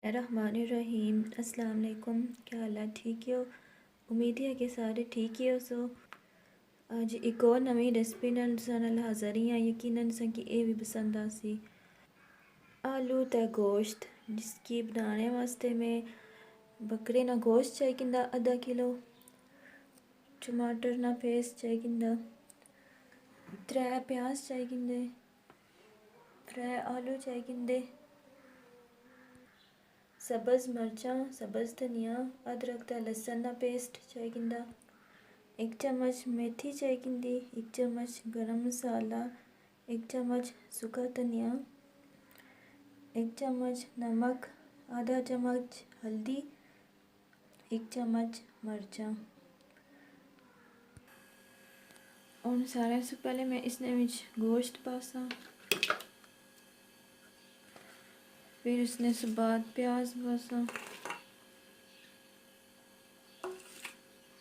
रहमानिर्रहीम। अस्सलाम वालेकुम। क्या हाल है? ठीक हो? उम्मीद है कि सारे ठीक ही हो। आज एक और नवी रेसिपी नाल हाज़र ही हाँ। यकीनन कि ये भी पसंद आसी। आलू ते गोश्त, जिसकी बनाने वास्ते मैं बकरे ना गोश्त चाहिए आधा किलो, टमाटर ना पेस्ट चाहिए, 3 प्याज चाहिए, 3 आलू चाहिए, सब्ज़ मिर्चा, सब्ज़ धनिया, अदरक ते लहसुन का पेस्ट चाहिए, 1 चम्मच मेथी चाहिए, 1 चम्मच गरम मसाला, 1 चम्मच सूखा धनिया, 1 चम्मच नमक, आधा चम्मच हल्दी, 1 चम्मच मिर्चा। और सारे से पहले मैं इसने गोश्त पासा, फिर इसने से बाद प्याज पासा,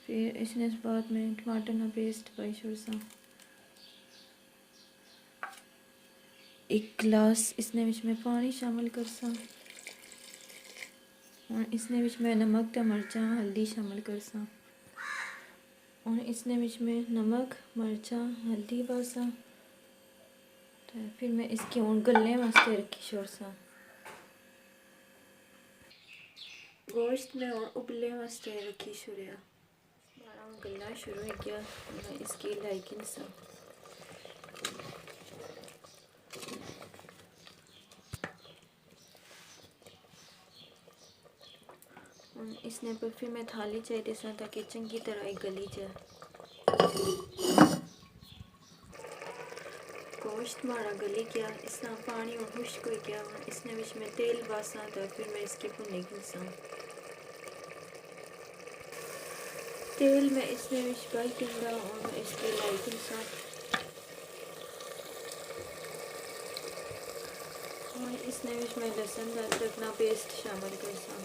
फिर इसने से बाद में टमाटर ना पेस्ट पाई छोड़सा, 1 गिलास इसने में पानी शामिल करसा, और इसने में नमक ते मिर्चा हल्दी शामिल करसा, और इसने में नमक मिर्चा हल्दी पासा। तो फिर मैं इसकी हूँ गलने वास्ते रखी छोड़सा। गोश्त में और उबलने वास्ते रखी छोड़िया। हमारा गलना शुरू हो गया। मैं इसकी लाइकिंग सा इसने पर फिर मैं थाली चाहिए सा ताकि चंगी तरह गली जाए। गोश्त हमारा गली गया, इसका पानी और खुश्क हो गया। इसने में तेल बासा था, फिर मैं इसकी भुनेगी सा। तेल में इसने बाई किंदा और मैं इसकी लाइकिंग सा। और इसने में लहसुन अदरक ना पेस्ट शामिल कर सा।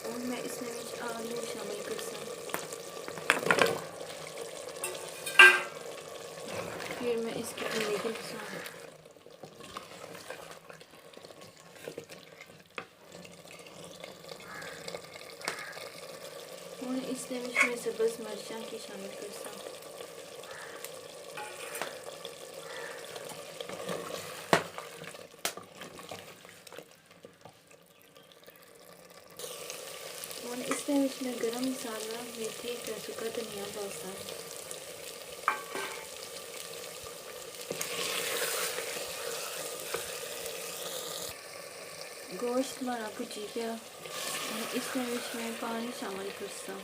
और मैं इसमें आलू शामिल कर सा। फिर मैं इसकी भुनेगी सा। और इसने में सब्ज़ मिर्चा की शामिल कर सा। और इसमें गरम मसाला, मेथी का सूखा धनिया पासा। गोश्त हमारा भुजी गया और इसमें पानी शामिल कर सा।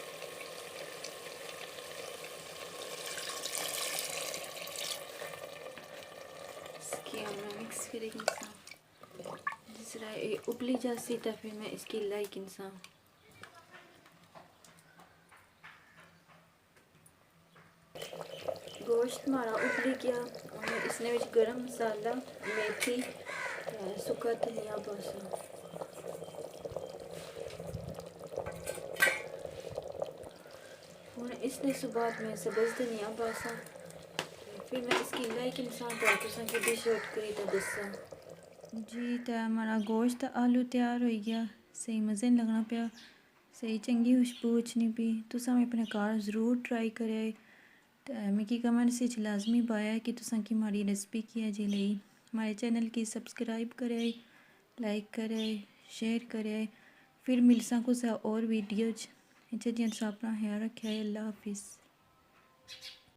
इसकी हमने मिक्स करेंगे सा। जिस तरह ये उबली जासी तो फिर मैं इसकी लाइकिंग सा। गोश्त हमारा उबली गया और इसने गरम मसाला, मेथी, सूखा धनिया पासा। और इसने सुबह में सब्ज़ धनिया पासा। फिर मैं इसकी लाइक इंसान की डिश आउट करी तो दसा जी। तो हमारा गोश्त आलू तैयार हो गया। सही मज़े लगना पाया, सही चंगी खुशबू अच्छनी पी। तुसा में अपने घर ज़रूर ट्राई करे। तो मिगी कमेंट से लाजमी पाया कि तुसा की हमारी रेसिपी की है जी ली। हमारे चैनल की सब्सक्राइब करे, लाइक करे, शेयर करे। फिर मिल सको और वीडियो अच्छा जी। अपना ख्याल रखे। अल्लाह हाफिज़।